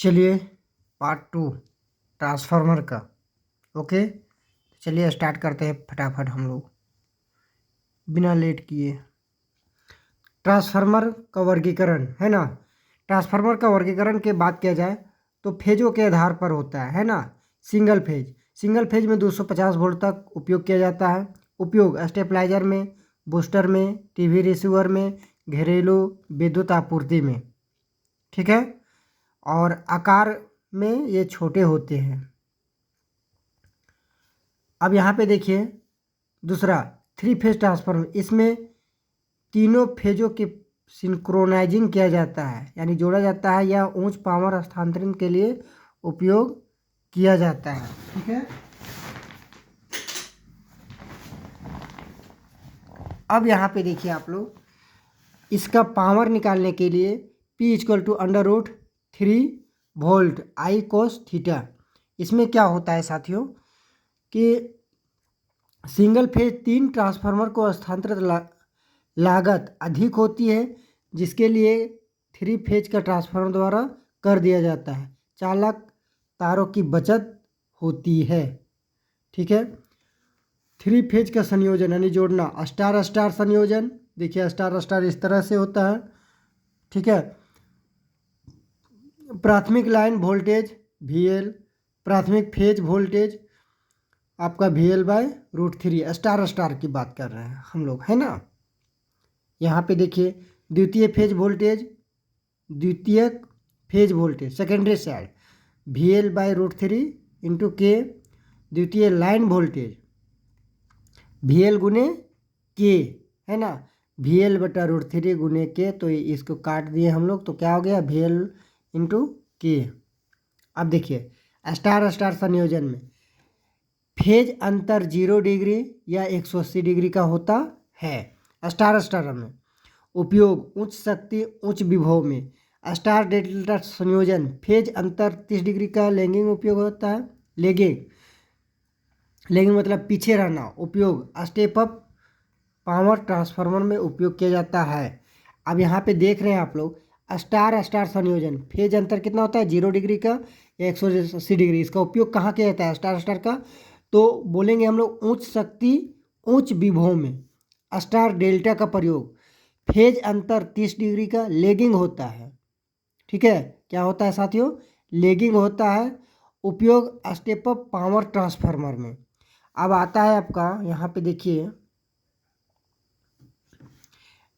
चलिए part 2 transformer का। Okay, चलिए स्टार्ट करते हैं फटाफट हम लोग बिना लेट किए। ट्रांसफार्मर का वर्गीकरण है ना। ट्रांसफार्मर का वर्गीकरण के बात किया जाए तो फेजों के आधार पर होता है ना। सिंगल फेज में 250 वोल्ट तक उपयोग किया जाता है। उपयोग स्टेबलाइजर में, बूस्टर में, टीवी रिसीवर में, घरेलू विद्युत आपूर्ति में। ठीक है, और आकार में ये छोटे होते हैं। अब यहाँ पे देखिए दूसरा 3 फेज ट्रांसफार्मर, इसमें तीनों फेजों के सिंक्रोनाइजिंग किया जाता है, यानी जोड़ा जाता है या उच्च पावर हस्तांतरण के लिए उपयोग किया जाता है। ठीक है, अब यहाँ पे देखिए आप लोग, इसका पावर निकालने के लिए P = √3 volt I cos theta. इसमें क्या होता है साथियों कि सिंगल फेज 3 ट्रांसफार्मर को स्थानांतरित लागत अधिक होती है, जिसके लिए 3 फेज का ट्रांसफार्मर द्वारा कर दिया जाता है। चालक तारों की बचत होती है। ठीक है, 3 फेज का संयोजन यानी जोड़ना, स्टार स्टार संयोजन। देखिए स्टार स्टार इस तरह से होता है। ठीक है, प्राथमिक लाइन वोल्टेज VL, प्राथमिक फेज वोल्टेज आपका VL/√3। स्टार स्टार की बात कर रहे हैं हम लोग, है ना। यहाँ पे देखिए द्वितीय phase voltage secondary side VL/√3 into K। द्वितीय लाइन वोल्टेज VL गुने K, है ना। VL/√3 गुने K, तो इसको काट दिए हम लोग, तो क्या हो गया VL इंटू K। अब देखिए स्टार स्टार संयोजन में फेज अंतर 0 डिग्री या 180 डिग्री का होता है। स्टार स्टार में उपयोग उच्च शक्ति उच्च विभव में। स्टार डेल्टा संयोजन फेज अंतर 30 डिग्री का लैगिंग उपयोग होता है। लैगिंग मतलब पीछे रहना। उपयोग स्टेप अप पावर ट्रांसफार्मर में उपयोग किया जाता है। अब यहाँ पे देख रहे हैं आप लोग, स्टार स्टार संयोजन फेज अंतर कितना होता है 0 डिग्री का या 180 डिग्री। इसका उपयोग कहाँ किया जाता है स्टार स्टार का, तो बोलेंगे हम लोग उच्च शक्ति उच्च विभव में। स्टार डेल्टा का प्रयोग फेज अंतर 30 डिग्री का लैगिंग होता है। ठीक है, क्या होता है साथियों, लैगिंग होता है। उपयोग स्टेप अप पावर ट्रांसफार्मर में। अब आता है आपका यहाँ पे देखिए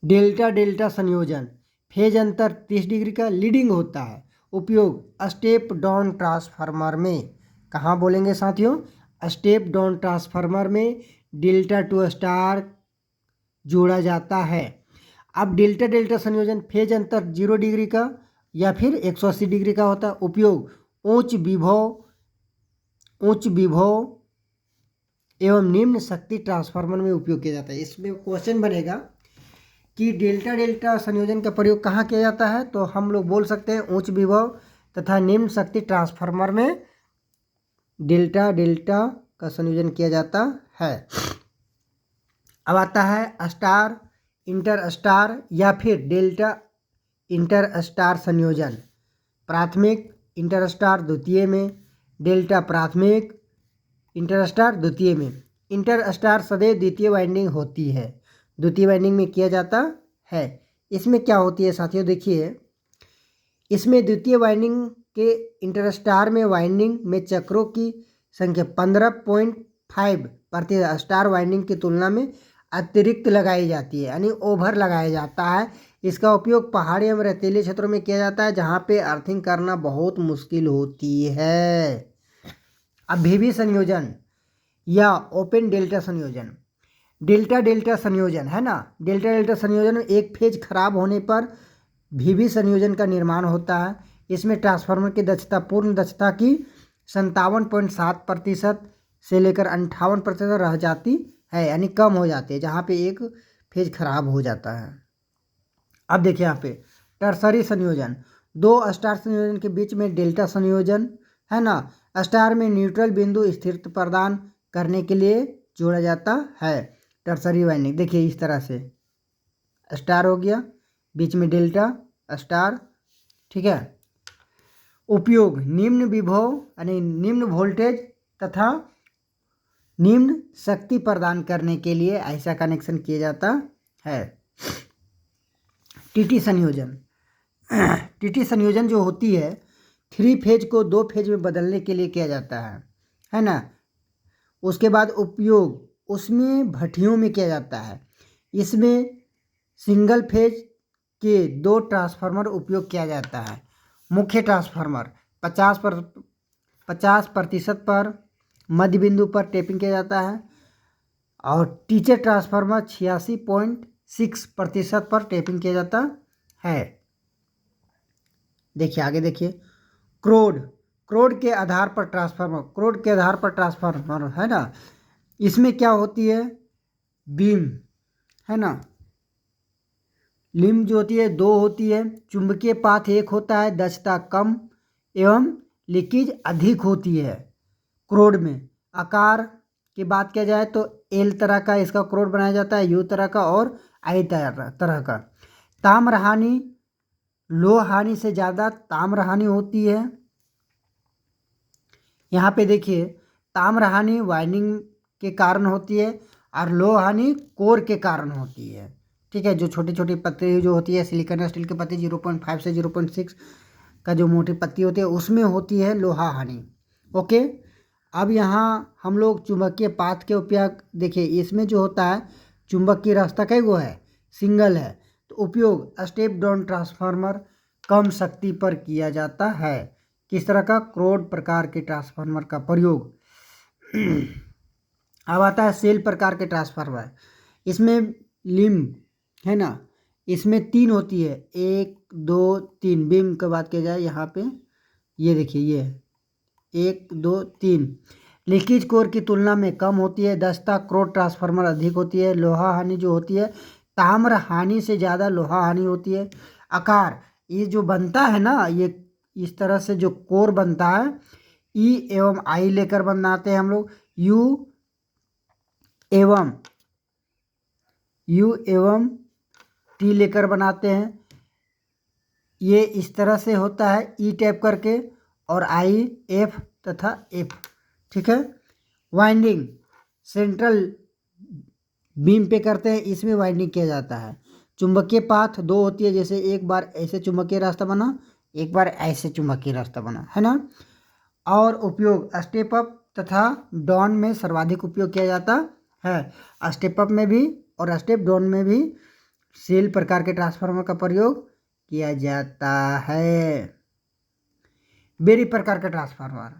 डेल्टा डेल्टा संयोजन फेज अंतर 30 डिग्री का लीडिंग होता है। उपयोग स्टेप डाउन ट्रांसफार्मर में। कहाँ बोलेंगे साथियों, स्टेप डाउन ट्रांसफार्मर में डेल्टा टू स्टार जोड़ा जाता है। अब डेल्टा डेल्टा संयोजन फेज अंतर 0 डिग्री का या फिर 180 डिग्री का होता है। उपयोग उच्च विभव एवं निम्न शक्ति ट्रांसफार्मर में उपयोग किया जाता है। इसमें क्वेश्चन बनेगा कि डेल्टा डेल्टा संयोजन का प्रयोग कहाँ किया जाता है, तो हम लोग बोल सकते हैं उच्च विभव तथा निम्न शक्ति ट्रांसफार्मर में डेल्टा डेल्टा का संयोजन किया जाता है। अब आता है स्टार इंटर स्टार या फिर डेल्टा इंटर स्टार संयोजन। प्राथमिक इंटर स्टार द्वितीय में, डेल्टा प्राथमिक इंटर स्टार द्वितीय में। इंटर स्टार सदैव द्वितीय वाइंडिंग होती है, द्वितीय वाइंडिंग में किया जाता है। इसमें क्या होती है साथियों, देखिए इसमें द्वितीय वाइंडिंग के इंटरस्टार में वाइंडिंग में चक्रों की संख्या 15.5% स्टार वाइंडिंग की तुलना में अतिरिक्त लगाई जाती है, यानी ओवर लगाया जाता है। इसका उपयोग पहाड़ी एवं रेतीले क्षेत्रों में किया जाता है, जहाँ पे अर्थिंग करना बहुत मुश्किल होती है। अब VV संयोजन या ओपन डेल्टा संयोजन, डेल्टा डेल्टा संयोजन है ना। डेल्टा डेल्टा संयोजन में एक फेज खराब होने पर VV संयोजन का निर्माण होता है। इसमें ट्रांसफार्मर की दक्षता पूर्ण दक्षता की 57.7% से लेकर 58% रह जाती है, यानी कम हो जाती है जहाँ पे एक फेज खराब हो जाता है। अब देखिए यहाँ पे टर्सरी संयोजन, दो स्टार संयोजन के बीच में डेल्टा संयोजन है ना। स्टार में न्यूट्रल बिंदु स्थिरता प्रदान करने के लिए जोड़ा जाता है। टर्सरी वाइंडिंग देखिए इस तरह से स्टार हो गया, बीच में डेल्टा स्टार। ठीक है, उपयोग निम्न विभव यानी निम्न वोल्टेज तथा निम्न शक्ति प्रदान करने के लिए ऐसा कनेक्शन किया जाता है। टीटी संयोजन टीटी संयोजन जो होती है 3 फेज को 2 फेज में बदलने के लिए किया जाता है ना। उसके बाद उपयोग उसमें भट्टियों में किया जाता है। इसमें सिंगल फेज के 2 ट्रांसफार्मर उपयोग किया जाता है। मुख्य ट्रांसफार्मर 50% पर मध्य बिंदु पर टेपिंग किया जाता है और टीचर ट्रांसफार्मर 86.6% पर टेपिंग किया जाता है। देखिए आगे देखिए, क्रोड के आधार पर ट्रांसफार्मर है ना। इसमें क्या होती है, बीम है ना, लिम जो होती है 2 होती है, चुंबकीय पाथ 1 होता है, दक्षता कम एवं लीकेज अधिक होती है। क्रोड में आकार की बात किया जाए तो एल तरह का इसका क्रोड बनाया जाता है, यू तरह का और आई तरह का। ताम्र हानि लोह हानि से ज़्यादा ताम्र हानि होती है। यहाँ पे देखिए ताम्र हानि वाइंडिंग के कारण होती है और लोह हानि कोर के कारण होती है। ठीक है, जो छोटी छोटी पत्ती जो होती है सिलिकॉन स्टील की पत्ती 0.5 से 0.6 का जो मोटी पत्ती होती है उसमें होती है लोहा हानि। ओके, अब यहाँ हम लोग चुंबकीय पाथ के उपयोग देखिए, इसमें जो होता है चुंबकीय रास्ता कई गो है, सिंगल है। तो उपयोग स्टेप डाउन ट्रांसफार्मर कम शक्ति पर किया जाता है। किस तरह का, क्रोड प्रकार के ट्रांसफार्मर का प्रयोग। अब आता है सेल प्रकार के ट्रांसफार्मर। इसमें लिम है ना, इसमें 3 होती है, 1 2 3। बीम की बात की जाए यहाँ पे ये देखिए, ये 1 2 3। लीकेज कोर की तुलना में कम होती है, दक्षता क्रोड ट्रांसफार्मर अधिक होती है। लोहा हानि जो होती है ताम्र हानि से ज़्यादा लोहा हानि होती है। आकार ये जो बनता है ना, ये इस तरह से जो कोर बनता है, ई एवं आई लेकर बनाते हैं हम लोग, यू एवं टी लेकर बनाते हैं। ये इस तरह से होता है ई टाइप करके, और आई एफ तथा एफ। ठीक है, वाइंडिंग सेंट्रल बीम पे करते हैं, इसमें वाइंडिंग किया जाता है। चुंबकीय पाथ 2 होती है, जैसे एक बार ऐसे चुंबकीय रास्ता बना, एक बार ऐसे चुंबकीय रास्ता बना, है ना। और उपयोग स्टेप अप तथा डाउन में सर्वाधिक उपयोग किया जाता है। स्टेप अप में भी और स्टेप डाउन में भी सेल प्रकार के ट्रांसफार्मर का प्रयोग किया जाता है। बेरी प्रकार का ट्रांसफार्मर,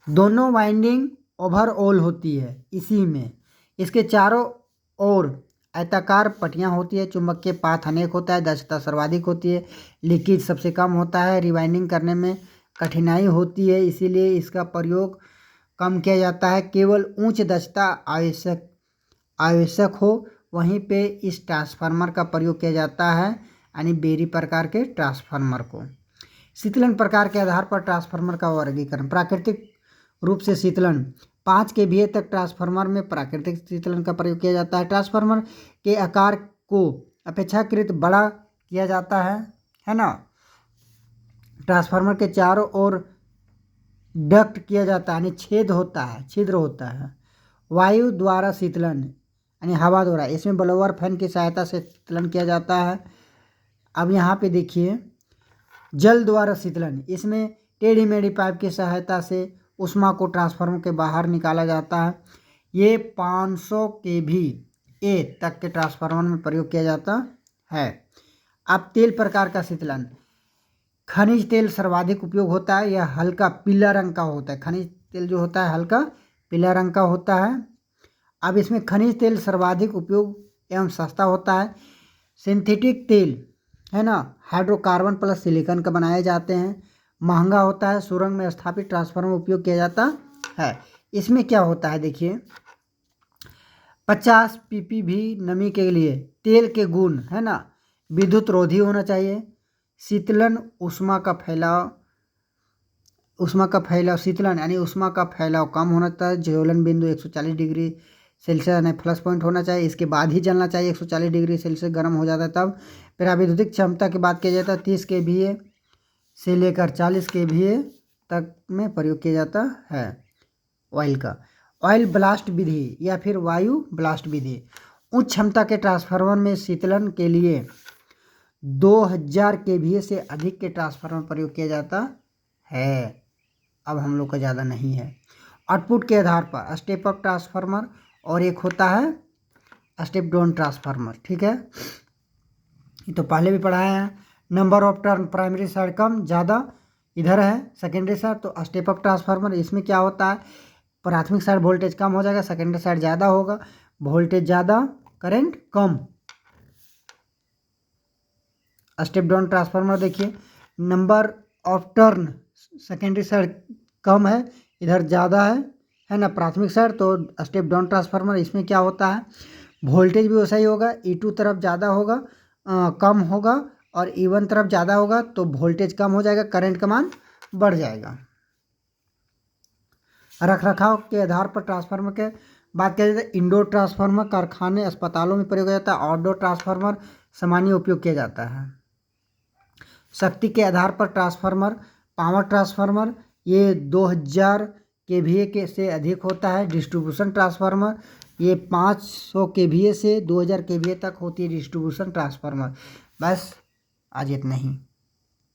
दोनों वाइंडिंग ओवरऑल होती है इसी में। इसके चारों ओर आयताकार पट्टियाँ होती है, चुंबकीय पाथ अनेक होता है, दक्षता सर्वाधिक होती है, लीकेज सबसे कम होता है, रिवाइंडिंग करने में कठिनाई होती है, इसीलिए इसका प्रयोग कम किया जाता है। केवल उच्च दक्षता आवश्यक हो वहीं पे इस ट्रांसफार्मर का प्रयोग किया जाता है, यानी बेरी प्रकार के ट्रांसफार्मर को। शीतलन प्रकार के आधार पर ट्रांसफार्मर का वर्गीकरण। प्राकृतिक रूप से शीतलन 5 kVA तक ट्रांसफार्मर में प्राकृतिक शीतलन का प्रयोग किया जाता है। ट्रांसफार्मर के आकार को अपेक्षाकृत बड़ा किया जाता है ना। ट्रांसफार्मर के चारों ओर डक्ट किया जाता है, यानी छिद्र होता है। वायु द्वारा शीतलन यानी हवा द्वारा, इसमें ब्लोअर फैन की सहायता से शीतलन किया जाता है। अब यहाँ पे देखिए जल द्वारा शीतलन, इसमें टेढ़ी मेढ़ी पाइप की सहायता से ऊष्मा को ट्रांसफार्मर के बाहर निकाला जाता है। ये 500 kVA तक के ट्रांसफार्मर में प्रयोग किया जाता है। अब तेल प्रकार का शीतलन, खनिज तेल सर्वाधिक उपयोग होता है, यह हल्का पीला रंग का होता है। खनिज तेल जो होता है हल्का पीला रंग का होता है। अब इसमें खनिज तेल सर्वाधिक उपयोग एवं सस्ता होता है। सिंथेटिक तेल है ना, हाइड्रोकार्बन प्लस सिलिकॉन का बनाए जाते हैं, महंगा होता है। सुरंग में स्थापित ट्रांसफार्मर में उपयोग किया जाता है। इसमें क्या होता है देखिए, 50 ppb नमी के लिए तेल के गुण है ना, विद्युत रोधी होना चाहिए। शीतलन ऊष्मा का फैलाव शीतलन यानी ऊष्मा का फैलाव कम होना चाहिए। ज्वलन बिंदु 140 डिग्री सेल्सियस यानी प्लस पॉइंट होना चाहिए, इसके बाद ही जलना चाहिए। 140 डिग्री सेल्सियस गर्म हो जाता है तब। फिर विद्युतिक क्षमता की बात की जाए तो 30 kVA से लेकर 40 kVA तक में प्रयोग किया जाता है ऑयल का। ऑयल ब्लास्ट विधि या फिर वायु ब्लास्ट विधि, उच्च क्षमता के ट्रांसफार्मर में शीतलन के लिए 2000 kVA से अधिक के ट्रांसफार्मर प्रयोग किया जाता है। अब हम लोग का ज़्यादा नहीं है। आउटपुट के आधार पर स्टेप अप ट्रांसफार्मर और एक होता है स्टेप डाउन ट्रांसफार्मर, ठीक है, ये तो पहले भी पढ़ाया है। Number of turn primary side कम ज़्यादा इधर है, सेकेंडरी साइड तो स्टेप अप ट्रांसफार्मर इसमें क्या होता है, प्राथमिक साइड वोल्टेज कम हो जाएगा, सेकेंडरी साइड ज़्यादा होगा, वोल्टेज ज़्यादा करंट कम। स्टेप डाउन ट्रांसफार्मर देखिए, number of turn secondary side कम है, इधर ज़्यादा है ना प्राथमिक साइड, तो स्टेप डाउन ट्रांसफार्मर इसमें क्या होता है, वोल्टेज भी वैसा ही होगा, E2 तरफ ज़्यादा होगा कम होगा और E1 तरफ ज़्यादा होगा, तो वोल्टेज कम हो जाएगा, करंट का मान बढ़ जाएगा। रख रखाव के आधार पर ट्रांसफार्मर के बात किया जाता है। इंडोर ट्रांसफार्मर कारखाने अस्पतालों में प्रयोग किया जाता है। आउटडोर ट्रांसफार्मर सामान्य उपयोग किया जाता है। शक्ति के आधार पर ट्रांसफार्मर, पावर ट्रांसफार्मर ये 2000 kVA के से अधिक होता है। डिस्ट्रीब्यूशन ट्रांसफार्मर ये 500 kVA से 2000 kVA तक होती है डिस्ट्रीब्यूशन ट्रांसफार्मर। बस आज इतना ही।